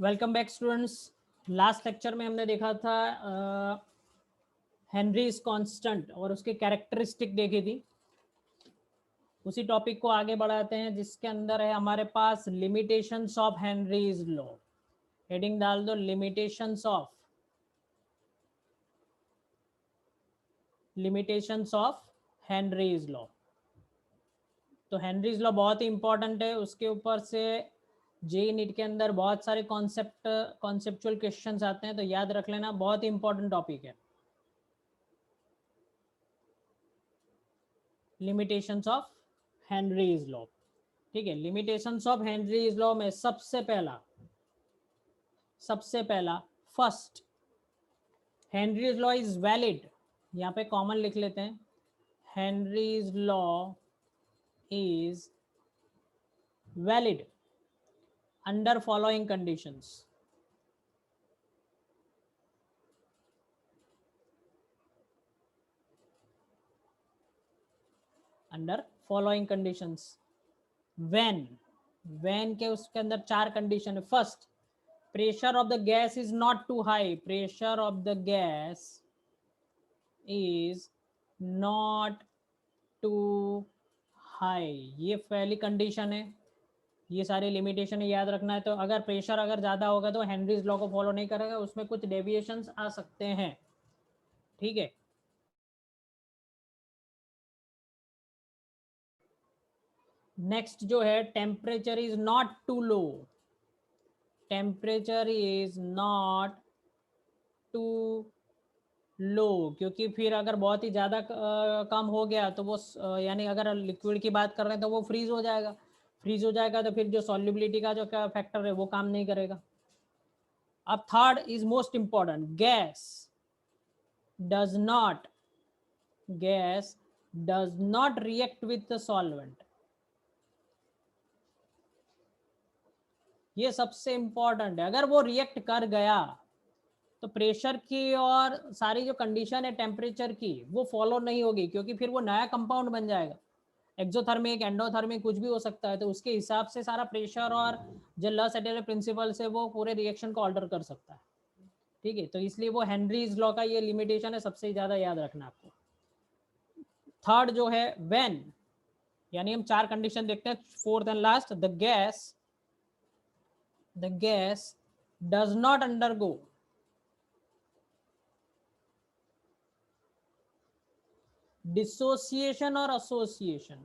Welcome back students. Last lecture में हमने देखा था हेनरीज कांस्टेंट और उसके कैरेक्टरिस्टिक देखी थी। उसी टॉपिक को आगे बढ़ाते हैं जिसके अंदर है हमारे पास limitations of Henry's law. Heading डाल दो लिमिटेशंस ऑफ हेनरीज लॉ। तो हेनरीज लॉ बहुत ही इंपॉर्टेंट है। उसके ऊपर से जेई नीट के अंदर बहुत सारे कॉन्सेप्चुअल क्वेश्चंस आते हैं, तो याद रख लेना, बहुत ही इंपॉर्टेंट टॉपिक है। लिमिटेशंस ऑफ हेनरीज लॉ, ठीक है। लिमिटेशंस ऑफ हेनरीज लॉ में सबसे पहला first, Henry's law is valid. यहाँ पे कॉमन लिख लेते हैं, Henry's law is valid under following conditions. Under following conditions when के उसके अंदर चार कंडीशन है। First, pressure of the gas is not too high. Pressure of the gas is not too high, ये पहली कंडीशन है। ये सारी लिमिटेशन याद रखना है। तो अगर प्रेशर अगर ज़्यादा होगा तो हेनरीज लॉ को फॉलो नहीं करेगा, उसमें कुछ डेविएशंस आ सकते हैं, ठीक है। नेक्स्ट जो है, temperature is not too low. Temperature is not too low, क्योंकि फिर अगर बहुत ही ज़्यादा कम हो गया तो वो यानी अगर लिक्विड की बात कर रहे हैं तो वो फ्रीज हो जाएगा। फ्रीज हो जाएगा तो फिर जो सॉल्युबिलिटी का जो फैक्टर है वो काम नहीं करेगा। अब third is most important, does not gas does not react with the solvent. ये सबसे इंपॉर्टेंट है। अगर वो रिएक्ट कर गया तो प्रेशर की और सारी जो कंडीशन है टेम्परेचर की वो फॉलो नहीं होगी, क्योंकि फिर वो नया कंपाउंड बन जाएगा। एक्सोथर्मिक, एंडोथर्मिक कुछ भी हो सकता है, तो उसके हिसाब से सारा प्रेशर और जो लॉ-एटल प्रिंसिपल से वो पूरे रिएक्शन को ऑल्टर कर सकता है, ठीक है। तो इसलिए वो हेनरीज लॉ का ये लिमिटेशन है, सबसे ज़्यादा याद रखना आपको। थर्ड जो है व्हेन, यानी हम चार कंडीशन देखते हैं। Fourth and last, the gas does not undergo dissociation और association.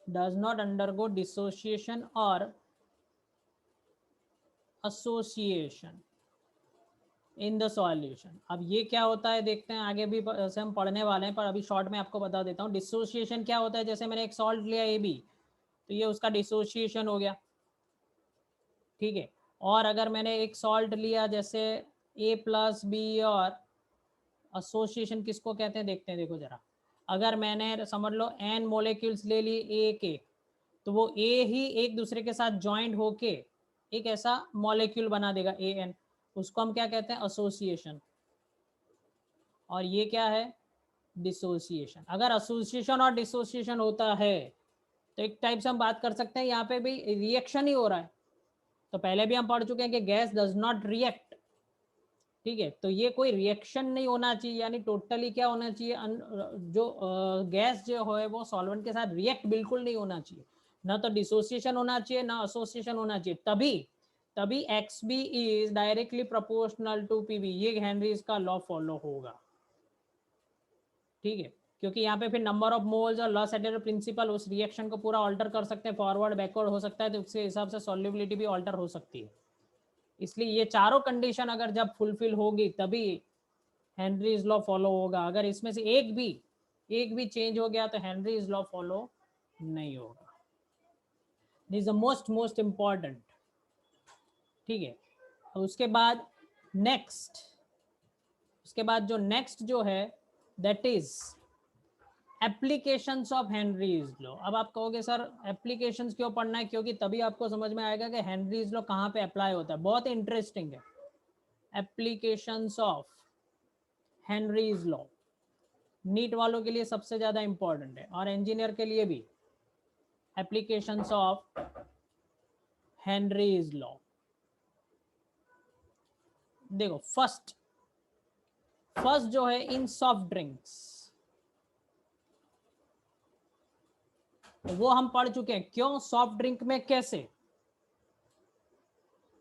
Does not undergo dissociation और एसोसिएशन इन द सॉल्यूशन। अब ये क्या होता है देखते हैं, आगे भी से हम पढ़ने वाले हैं, पर अभी शॉर्ट में आपको बता देता हूँ। डिसोसिएशन क्या होता है, जैसे मैंने एक सॉल्ट लिया AB, तो ये उसका डिसोसिएशन हो गया, ठीक है। और अगर मैंने एक सॉल्ट लिया जैसे A+B, और एसोसिएशन किसको कहते हैं देखते हैं, देखो जरा। अगर मैंने समझ लो n मोलिक्यूल्स ले ली A के, तो वो A ही एक दूसरे के साथ ज्वाइंट होके एक ऐसा मॉलिक्यूल बना देगा AN, उसको हम क्या कहते हैं, एसोसिएशन। और ये क्या है, डिसोसिएशन। अगर एसोसिएशन और डिसोसिएशन होता है तो एक टाइप से हम बात कर सकते हैं यहाँ पे भी रिएक्शन ही हो रहा है। तो पहले भी हम पढ़ चुके हैं कि गैस डज नॉट रिएक्ट, ठीक है। तो ये कोई रिएक्शन नहीं होना चाहिए, यानी टोटली क्या होना चाहिए, जो गैस जो है वो सॉल्वेंट के साथ रिएक्ट बिल्कुल नहीं होना चाहिए। ना तो डिसोसिएशन होना चाहिए ना एसोसिएशन होना चाहिए, तभी तभी XB is directly proportional to PV, ये हेनरीज का लॉ फॉलो होगा, ठीक है। क्योंकि यहाँ पे फिर नंबर ऑफ मोल्स और लॉ-एटल प्रिंसिपल उस रिएक्शन को पूरा ऑल्टर कर सकते हैं, फॉरवर्ड बैकवर्ड हो सकता है, तो उसके हिसाब से सॉल्युबिलिटी भी ऑल्टर हो सकती है। इसलिए ये चारों कंडीशन अगर जब फुलफिल होगी तभी हेनरीज लॉ फॉलो होगा। अगर इसमें से एक भी चेंज हो गया तो हेनरीज लॉ फॉलो नहीं होगा। This is the most important, ठीक है। उसके बाद जो नेक्स्ट जो है that is applications of Henry's law. अब आप कहोगे सर एप्लीकेशंस क्यों पढ़ना है, क्योंकि तभी आपको समझ में आएगा कि हेनरीज लॉ कहाँ पे अप्लाई होता है। बहुत इंटरेस्टिंग है applications of Henry's law. NEET वालों के लिए सबसे ज़्यादा इंपॉर्टेंट है और इंजीनियर के लिए भी। Applications of Henry's law. देखो फर्स्ट जो है इन सॉफ्ट ड्रिंक्स, वो हम पढ़ चुके हैं। क्यों सॉफ्ट ड्रिंक में कैसे,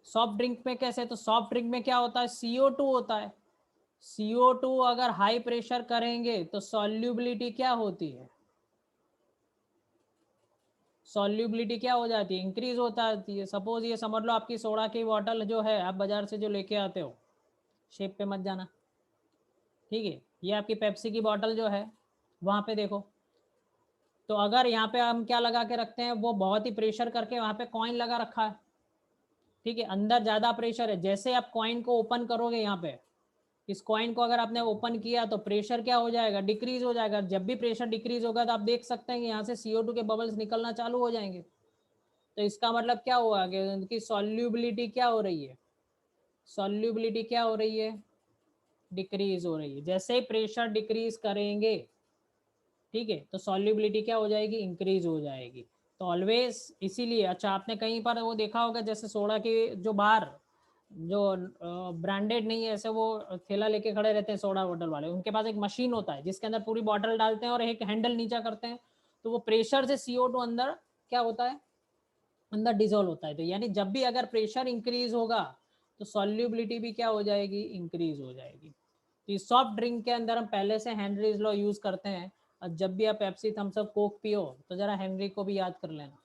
सॉफ्ट ड्रिंक में कैसे, तो सॉफ्ट ड्रिंक में क्या होता है, CO2 होता है। CO2 अगर हाई प्रेशर करेंगे तो सॉल्युबिलिटी क्या होती है, सॉल्युबिलिटी क्या हो जाती है, इंक्रीज होता है। सपोज ये समझ लो आपकी सोडा की बॉटल जो है, आप बाजार से जो लेके आते हो, शेप पे मत जाना, ठीक है, ये आपकी पेप्सी की बॉटल जो है, वहाँ पे देखो, तो अगर यहाँ पे हम क्या लगा के रखते हैं, वो बहुत ही प्रेशर करके वहाँ पे कॉइन लगा रखा है, ठीक है, अंदर ज़्यादा प्रेशर है। जैसे आप कॉइन को ओपन करोगे, यहाँ पे इस कॉइन को अगर आपने ओपन किया तो प्रेशर क्या हो जाएगा, डिक्रीज हो जाएगा। जब भी प्रेशर डिक्रीज होगा तो आप देख सकते हैं कि यहाँ से CO2 के बबल्स निकलना चालू हो जाएंगे। तो इसका मतलब क्या हुआ कि उनकी सॉल्युबिलिटी क्या हो रही है, सॉल्युबिलिटी क्या हो रही है, डिक्रीज हो रही है। जैसे ही प्रेशर डिक्रीज करेंगे, ठीक है, तो सॉल्युबिलिटी क्या हो जाएगी, इंक्रीज हो जाएगी। तो ऑलवेज इसीलिए, अच्छा आपने कहीं पर वो देखा होगा, जैसे सोडा के जो बाहर जो ब्रांडेड नहीं है, ऐसे वो थैला लेके खड़े रहते हैं सोडा बॉटल वाले, उनके पास एक मशीन होता है जिसके अंदर पूरी बॉटल डालते हैं और एक हैंडल नीचा करते हैं, तो वो प्रेशर से CO2 अंदर क्या होता है, अंदर डिजोल्व होता है। तो यानी जब भी अगर प्रेशर इंक्रीज होगा तो सॉल्युबिलिटी भी क्या हो जाएगी, इंक्रीज हो जाएगी। तो इस सॉफ्ट ड्रिंक के अंदर हम पहले से हेनरीज लॉ यूज करते हैं, और जब भी आप पेप्सी थम्स अप कोक पियो तो जरा हेनरी को भी याद कर लेना,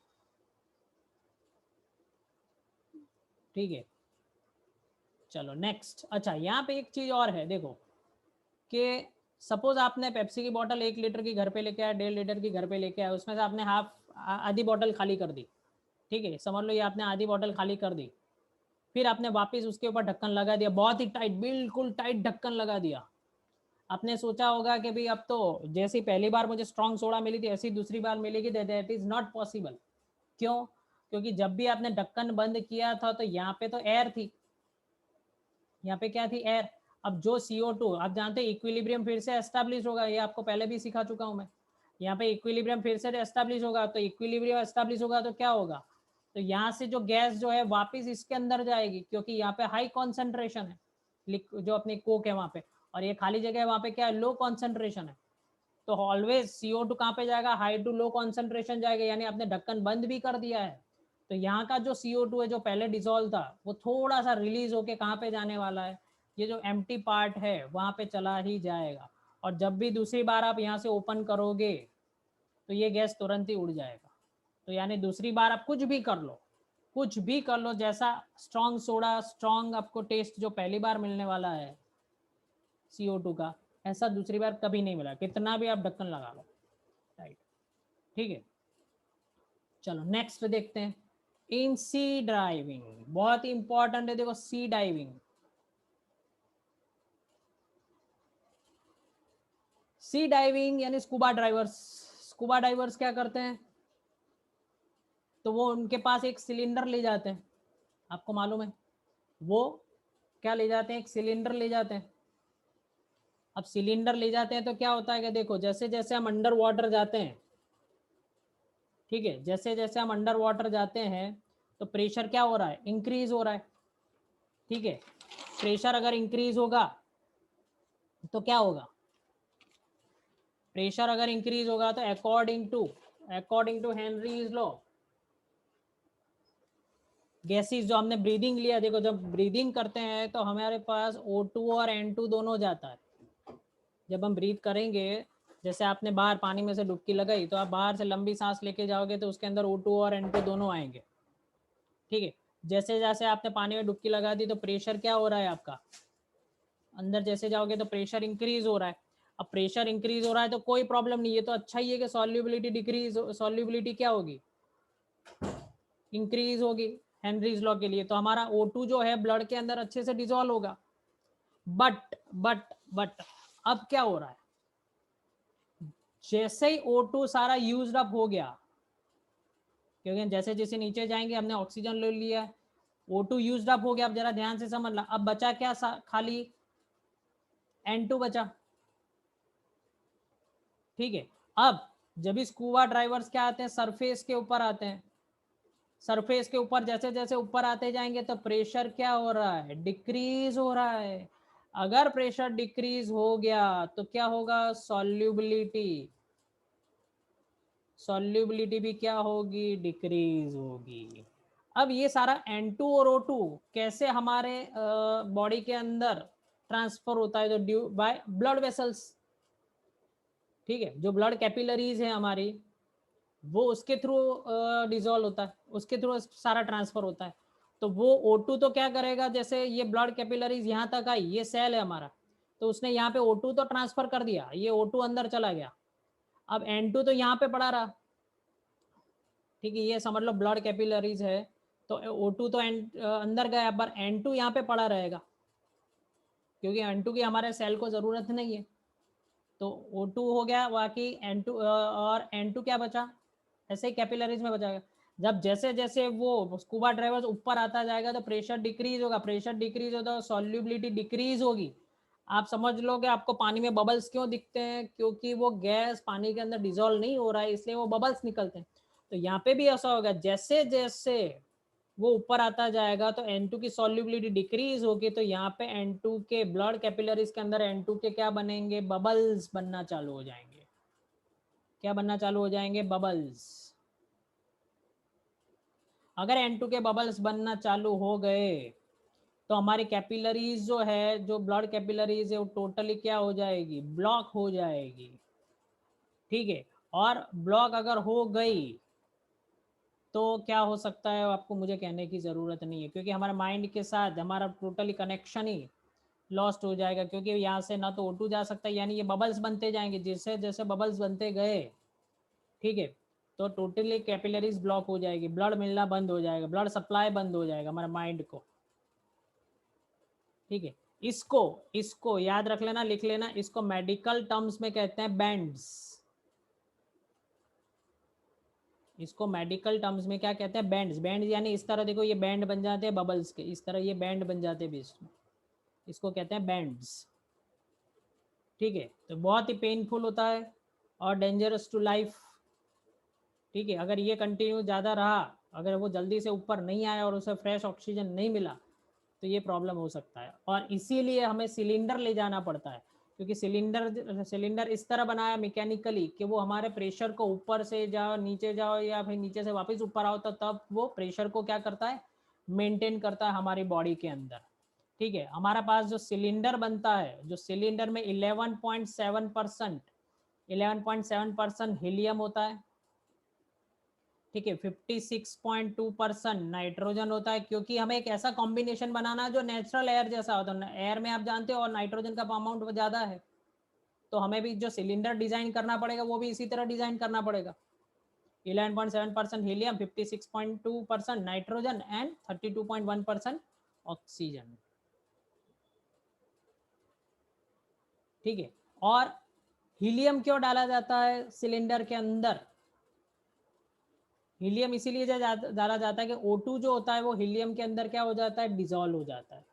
ठीक है। चलो नेक्स्ट, अच्छा यहाँ पे एक चीज और है, देखो कि सपोज आपने पेप्सी की बोतल 1 लीटर की घर पे लेके आया, 1.5 लीटर की घर पे लेके आया, उसमें से आपने आधी बोतल खाली कर दी, ठीक है, समझ लो ये आपने आधी बोतल खाली कर दी। फिर आपने वापस उसके ऊपर ढक्कन लगा दिया, बहुत ही टाइट, बिल्कुल टाइट ढक्कन लगा दिया। आपने सोचा होगा कि भाई अब तो जैसी पहली बार मुझे स्ट्रॉन्ग सोडा मिली थी ऐसी दूसरी बार मिलेगी, दैट इज नॉट पॉसिबल। क्यों, क्योंकि जब भी आपने ढक्कन बंद किया था तो यहाँ पे तो एयर थी, यहाँ पे क्या थी, एयर। अब जो CO2 आप जानते हैं इक्विलिब्रियम फिर से एस्टैब्लिश होगा, ये आपको पहले भी सिखा चुका हूँ मैं। यहाँ पे इक्विलिब्रियम फिर से एस्टैब्लिश होगा, तो इक्विलिब्रियम एस्टैब्लिश होगा तो क्या होगा, तो यहाँ से जो गैस जो है वापस इसके अंदर जाएगी, क्योंकि यहाँ पे हाई कॉन्सेंट्रेशन है, जो अपनी कोक है वहाँ पे, और ये खाली जगह है वहाँ पे क्या है, लो कॉन्सेंट्रेशन है। तो ऑलवेज CO2 कहाँ पे जाएगा, हाई टू लो कॉन्सेंट्रेशन जाएगा, यानी आपने ढक्कन बंद भी कर दिया है तो यहाँ का जो CO2 है जो पहले डिजोल्व था वो थोड़ा सा रिलीज होके कहाँ पे जाने वाला है, ये जो एम्प्टी पार्ट है वहाँ पे चला ही जाएगा। और जब भी दूसरी बार आप यहाँ से ओपन करोगे तो ये गैस तुरंत ही उड़ जाएगा। तो यानी दूसरी बार आप कुछ भी कर लो, कुछ भी कर लो, जैसा स्ट्रॉन्ग सोडा, स्ट्रॉन्ग आपको टेस्ट जो पहली बार मिलने वाला है CO2 का, ऐसा दूसरी बार कभी नहीं मिला, कितना भी आप ढक्कन लगा लो, राइट, ठीक है। चलो नेक्स्ट देखते हैं, इन सी डाइविंग, बहुत ही इंपॉर्टेंट है, देखो सी डाइविंग, सी डाइविंग यानी स्कूबा ड्राइवर्स। स्कूबा डाइवर्स क्या करते हैं, तो वो उनके पास एक सिलेंडर ले जाते हैं, आपको मालूम है वो क्या ले जाते हैं, एक सिलेंडर ले जाते हैं। अब सिलेंडर ले जाते हैं तो क्या होता है कि देखो जैसे जैसे हम अंडर वाटर जाते हैं, ठीक है, जैसे जैसे हम अंडर वाटर जाते हैं तो प्रेशर क्या हो रहा है, इंक्रीज हो रहा है, ठीक है। प्रेशर अगर इंक्रीज होगा तो क्या होगा, प्रेशर अगर इंक्रीज होगा तो according to Henry's law, gases जो हमने ब्रीदिंग लिया, देखो जब ब्रीदिंग करते हैं तो हमारे पास O2 और N2 दोनों जाता है। जब हम ब्रीथ करेंगे, जैसे आपने बाहर पानी में से डुबकी लगाई तो आप बाहर से लंबी सांस लेके जाओगे तो उसके अंदर O2 और N2 दोनों आएंगे, ठीक है। जैसे जैसे आपने पानी में डुबकी लगा दी तो प्रेशर क्या हो रहा है आपका, अंदर जैसे जाओगे तो प्रेशर इंक्रीज हो रहा है। अब प्रेशर इंक्रीज हो रहा है तो कोई प्रॉब्लम नहीं है, तो अच्छा ही है कि सॉल्युबिलिटी डिक्रीज, सॉल्युबिलिटी क्या होगी, इंक्रीज होगी हेनरीज लॉ के लिए। तो हमारा O2 जो है ब्लड के अंदर अच्छे से डिजोल्व होगा। बट अब क्या हो रहा है, जैसे ही O2 सारा यूज्ड अप हो गया, क्योंकि जैसे जैसे नीचे जाएंगे हमने ऑक्सीजन ले लिया, O2 यूज्ड अप हो गया। अब जरा ध्यान से समझना, अब बचा क्या, खाली N2 बचा, ठीक है। अब जब स्कूबा ड्राइवर्स क्या आते हैं, सरफेस के ऊपर आते हैं, सरफेस के ऊपर जैसे जैसे ऊपर आते जाएंगे तो प्रेशर क्या हो रहा है, डिक्रीज हो रहा है। अगर प्रेशर डिक्रीज हो गया तो क्या होगा, सॉल्युबिलिटी, सॉल्युबिलिटी भी क्या होगी, डिक्रीज होगी। अब ये सारा N2 और O2 कैसे हमारे बॉडी के अंदर ट्रांसफर होता है, जो ड्यू बाय ब्लड वेसल्स, ठीक है, जो ब्लड कैपिलरीज है हमारी, वो उसके थ्रू डिजोल्व होता है, उसके थ्रू सारा ट्रांसफर होता है। तो वो O2 तो क्या करेगा, जैसे ये ब्लड कैपिलरीज यहाँ तक आई, ये सेल है हमारा, तो उसने यहाँ पे O2 तो ट्रांसफर कर दिया, ये O2 अंदर चला गया। अब N2 तो यहाँ पे पड़ा रहा, ठीक है, ये समझ लो ब्लड कैपिलरीज है, तो O2 तो अंदर गया, पर N2 यहाँ पे पड़ा रहेगा, क्योंकि N2 की हमारे सेल को ज़रूरत नहीं है। तो O2 हो गया, बाकी N2 और N2 क्या बचा, ऐसे ही कैपिलरीज में बचाएगा। जब जैसे जैसे वो स्कूबा ड्राइवर्स ऊपर आता जाएगा तो प्रेशर डिक्रीज होगा, प्रेशर डिक्रीज होता है, सॉल्युबिलिटी डिक्रीज होगी। आप समझ लोगे आपको पानी में बबल्स क्यों दिखते हैं, क्योंकि वो गैस पानी के अंदर डिजोल्व नहीं हो रहा है, इसलिए वो बबल्स निकलते हैं। तो यहाँ पे भी ऐसा होगा, जैसे जैसे वो ऊपर आता जाएगा तो N2 की सॉल्युबिलिटी डिक्रीज होगी, तो यहाँ पे N2 के ब्लड कैपिलरीज के अंदर N2 के क्या बनेंगे, बबल्स बनना चालू हो जाएंगे। क्या बनना चालू हो जाएंगे, बबल्स। अगर N2 के बबल्स बनना चालू हो गए तो हमारी कैपिलरीज जो है, जो ब्लड कैपिलरीज है, वो टोटली क्या हो जाएगी, ब्लॉक हो जाएगी, ठीक है। और ब्लॉक अगर हो गई तो क्या हो सकता है, आपको मुझे कहने की ज़रूरत नहीं है, क्योंकि हमारे माइंड के साथ हमारा टोटली कनेक्शन ही लॉस्ट हो जाएगा, क्योंकि यहाँ से ना तो O2 जा सकता है, यानी ये बबल्स बनते जाएंगे, जैसे जैसे बबल्स बनते गए, ठीक है, तो टोटली कैपिलरीज ब्लॉक हो जाएगी, ब्लड मिलना बंद हो जाएगा, ब्लड सप्लाई बंद हो जाएगा हमारे माइंड को, ठीक है। इसको इसको याद रख लेना, लिख लेना, इसको मेडिकल टर्म्स में कहते हैं बैंड्स। इसको मेडिकल टर्म्स में क्या कहते हैं, बैंड्स। बैंड्स यानी इस तरह देखो, ये बैंड बन जाते हैं बबल्स के, इस तरह ये बैंड बन जाते हैं बीच में, इसको कहते हैं बैंड्स, ठीक है। तो बहुत ही पेनफुल होता है और डेंजरस टू लाइफ, ठीक है। अगर ये कंटिन्यू ज़्यादा रहा, अगर वो जल्दी से ऊपर नहीं आया और उसे फ्रेश ऑक्सीजन नहीं मिला, तो ये प्रॉब्लम हो सकता है। और इसीलिए हमें सिलेंडर ले जाना पड़ता है, क्योंकि सिलेंडर इस तरह बनाया मैकेनिकली कि वो हमारे प्रेशर को ऊपर से जाओ, नीचे जाओ, या फिर नीचे से वापस ऊपर आओ, तो तब वो प्रेशर को क्या करता है, मेंटेन करता है हमारी बॉडी के अंदर, ठीक है। हमारा पास जो सिलेंडर बनता है, जो सिलेंडर में 11.7% हीलियम होता है, ठीक है, 56.2% नाइट्रोजन होता है, क्योंकि हमें एक ऐसा कॉम्बिनेशन बनाना है जो नेचुरल एयर जैसा होता है। एयर में आप जानते हो और नाइट्रोजन का अमाउंट ज़्यादा है, तो हमें भी जो सिलेंडर डिजाइन करना पड़ेगा वो भी इसी तरह डिजाइन करना पड़ेगा। 11.7% हीलियम, 56.2% नाइट्रोजन एंड 32.1% ऑक्सीजन, ठीक है। और हीलियम क्यों डाला जाता है सिलेंडर के अंदर, हीलियम इसीलिए डाला जाता है कि O2 जो होता है वो हीलियम के अंदर क्या हो जाता है, डिजोल्व हो जाता है,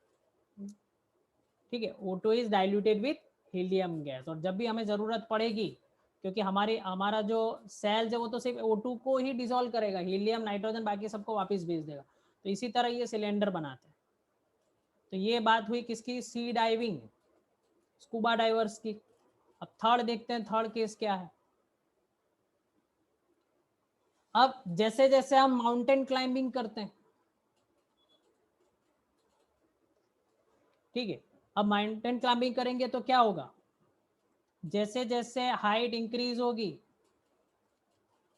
ठीक है। O2 is diluted with helium gas, और जब भी हमें ज़रूरत पड़ेगी, क्योंकि हमारा जो सेल्स है वो तो सिर्फ O2 को ही डिजोल्व करेगा, हीलियम नाइट्रोजन बाकी सबको वापस भेज देगा, तो इसी तरह ये सिलेंडर बनाते हैं। तो ये बात हुई किसकी, सी डाइविंग, स्कूबा डाइवर्स की। अब थर्ड देखते हैं, थर्ड केस क्या है। अब जैसे जैसे हम माउंटेन क्लाइंबिंग करते हैं, ठीक है, अब माउंटेन क्लाइंबिंग करेंगे तो क्या होगा, जैसे जैसे हाइट इंक्रीज होगी,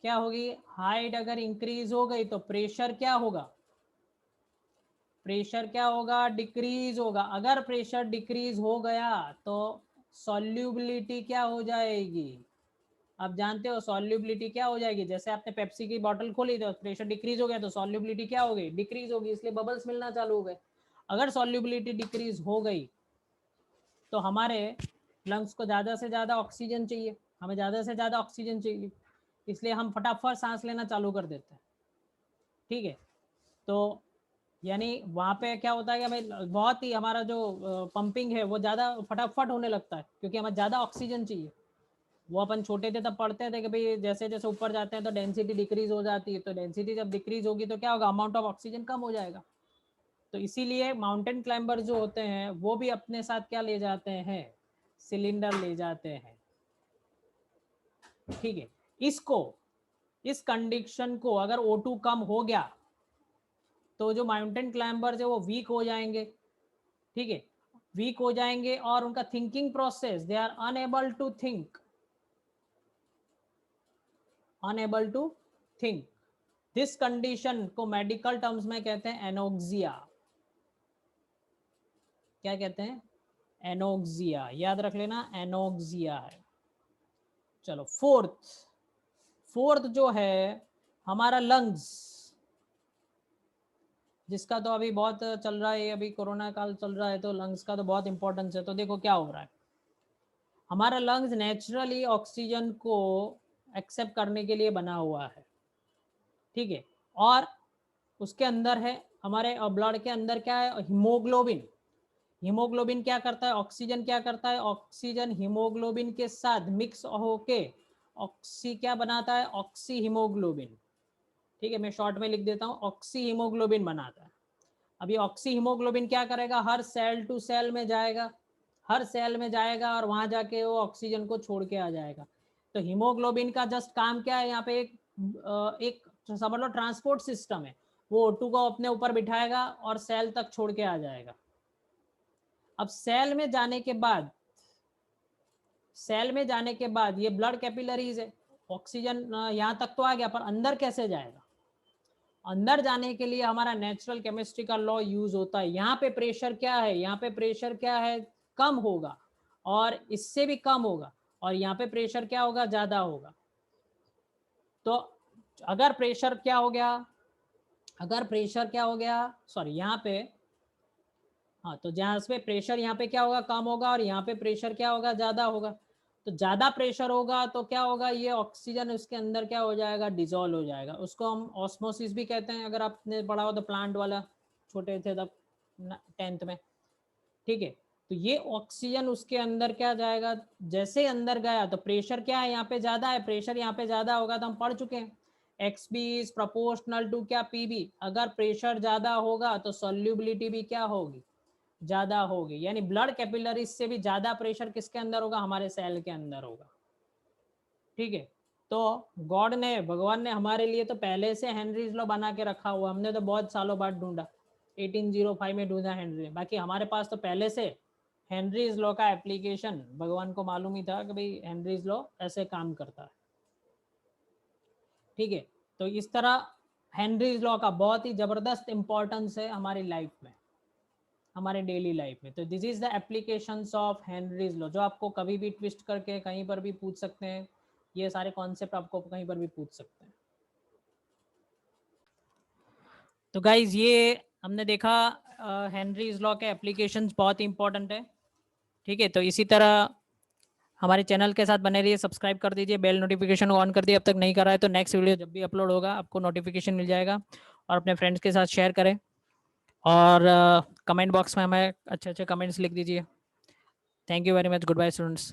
क्या होगी, हाइट अगर इंक्रीज हो गई तो प्रेशर क्या होगा, प्रेशर क्या होगा, डिक्रीज होगा। अगर प्रेशर डिक्रीज हो गया तो सॉल्युबिलिटी क्या हो जाएगी, आप जानते हो सॉल्युबिलिटी क्या हो जाएगी, जैसे आपने पेप्सी की बोतल खोली तो प्रेशर डिक्रीज हो गया तो सॉल्युबिलिटी क्या हो गई, डिक्रीज होगी, इसलिए बबल्स मिलना चालू हो गए। अगर सॉल्युबिलिटी डिक्रीज हो गई तो हमारे लंग्स को ज़्यादा से ज़्यादा ऑक्सीजन चाहिए, हमें ज़्यादा से ज़्यादा ऑक्सीजन चाहिए, इसलिए हम फटाफट सांस लेना चालू कर देते हैं, ठीक है। तो यानी वहाँ पे क्या होता है कि हमें बहुत ही हमारा जो पंपिंग है वो ज़्यादा फटाफट होने लगता है, क्योंकि हमें ज़्यादा ऑक्सीजन चाहिए। वो अपन छोटे थे तब पढ़ते थे कि भाई जैसे जैसे ऊपर जाते हैं तो डेंसिटी डिक्रीज हो जाती है, तो डेंसिटी जब डिक्रीज होगी तो क्या होगा, अमाउंट ऑफ ऑक्सीजन कम हो जाएगा। तो इसीलिए माउंटेन क्लाइंबर जो होते हैं वो भी अपने साथ क्या ले जाते हैं, सिलेंडर ले जाते हैं। ठीक है, इसको, इस कंडीशन को अगर O2 कम हो गया तो जो माउंटेन क्लाइंबर्स है वो वीक हो जाएंगे। ठीक है, वीक हो जाएंगे और उनका thinking process, they are unable to think, unable to think. This condition को मेडिकल टर्म्स में कहते हैं एनोक्सिया। क्या कहते हैं, एनोक्सिया, याद रख लेना, एनोक्सिया है। चलो फोर्थ जो है हमारा लंग्स, जिसका तो अभी बहुत चल रहा है, अभी कोरोना काल चल रहा है तो लंग्स का तो बहुत इंपॉर्टेंस है। तो देखो क्या हो रहा है, हमारा लंग्स नेचुरली ऑक्सीजन को एक्सेप्ट करने के लिए बना हुआ है। ठीक है, और उसके अंदर है, हमारे ब्लड के अंदर क्या है, हीमोग्लोबिन। हीमोग्लोबिन क्या करता है, ऑक्सीजन क्या करता है, ऑक्सीजन हीमोग्लोबिन के साथ मिक्स होके ऑक्सी क्या बनाता है, ऑक्सी हीमोग्लोबिन। ठीक है, मैं शॉर्ट में लिख देता हूँ, ऑक्सी हीमोग्लोबिन बनाता है। अभी ऑक्सी हीमोग्लोबिन क्या करेगा, हर सेल टू सेल में जाएगा, हर सेल में जाएगा और वहां जाके वो ऑक्सीजन को छोड़ के आ जाएगा। तो हीमोग्लोबिन का जस्ट काम क्या है, यहाँ पे एक समझ लो ट्रांसपोर्ट सिस्टम है, वो O2 को अपने ऊपर बिठाएगा और सेल तक छोड़ के आ जाएगा। अब सेल में जाने के बाद, सेल में जाने के बाद ये ब्लड कैपिलरीज है, ऑक्सीजन यहाँ तक तो आ गया, पर अंदर कैसे जाएगा, अंदर जाने के लिए हमारा नेचुरल केमिस्ट्री का लॉ यूज होता है। यहाँ पे प्रेशर क्या है, यहाँ पे प्रेशर क्या है, कम होगा और इससे भी कम होगा, और यहाँ पे प्रेशर क्या होगा, ज्यादा होगा। तो अगर प्रेशर क्या हो गया, अगर प्रेशर क्या हो गया, सॉरी यहाँ पे, हाँ, तो जहाँ पे प्रेशर यहाँ पे क्या होगा, कम होगा, और यहाँ पे प्रेशर क्या होगा, ज्यादा होगा। तो ज्यादा प्रेशर होगा तो क्या होगा, ये ऑक्सीजन उसके अंदर क्या हो जाएगा, डिजोल्व हो जाएगा। उसको हम ऑस्मोसिस भी कहते हैं, अगर आपने पढ़ा हो तो प्लांट वाला, छोटे थे तब 10th में। ठीक है, तो ये ऑक्सीजन उसके अंदर क्या जाएगा, जैसे अंदर गया तो प्रेशर क्या है, यहाँ पे ज्यादा है, प्रेशर यहाँ पे ज्यादा होगा, तो हम पढ़ चुके हैं XB इज प्रोपोर्शनल टू क्या, PB। अगर प्रेशर ज्यादा होगा तो सॉल्युबिलिटी भी क्या होगी, ज्यादा होगी। यानी ब्लड कैपिलरीज से भी ज्यादा प्रेशर किसके अंदर होगा, हमारे सेल के अंदर होगा। ठीक है, तो गॉड ने, भगवान ने हमारे लिए तो पहले से हेनरीज लॉ बना के रखा हुआ, हमने तो बहुत सालों बाद ढूंढा, 1805 में ढूंढा हेनरी। बाकी हमारे पास तो पहले से हेनरीज लॉ का एप्लीकेशन, भगवान को मालूम ही था कि भाई हेनरीज लॉ ऐसे काम करता है। ठीक है, तो इस तरह हेनरीज लॉ का बहुत ही जबरदस्त इंपॉर्टेंस है हमारी लाइफ में, हमारे डेली लाइफ में। तो this is the applications of Henry's law, जो आपको कभी भी ट्विस्ट करके कहीं पर भी पूछ सकते हैं, ये सारे कॉन्सेप्ट आपको कहीं पर भी पूछ सकते हैं। तो गाइज ये हमने देखा हेनरीज लॉ के एप्लीकेशंस बहुत ही इंपॉर्टेंट है। ठीक है, तो इसी तरह हमारे चैनल के साथ बने रहिए, सब्सक्राइब कर दीजिए, बेल नोटिफिकेशन ऑन कर दिए अब तक नहीं करा है तो नेक्स्ट वीडियो जब भी अपलोड होगा आपको नोटिफिकेशन मिल जाएगा। और अपने फ्रेंड्स के साथ शेयर करें, और कमेंट बॉक्स में हमें अच्छे अच्छे कमेंट्स लिख दीजिए। Thank you very much, goodbye students.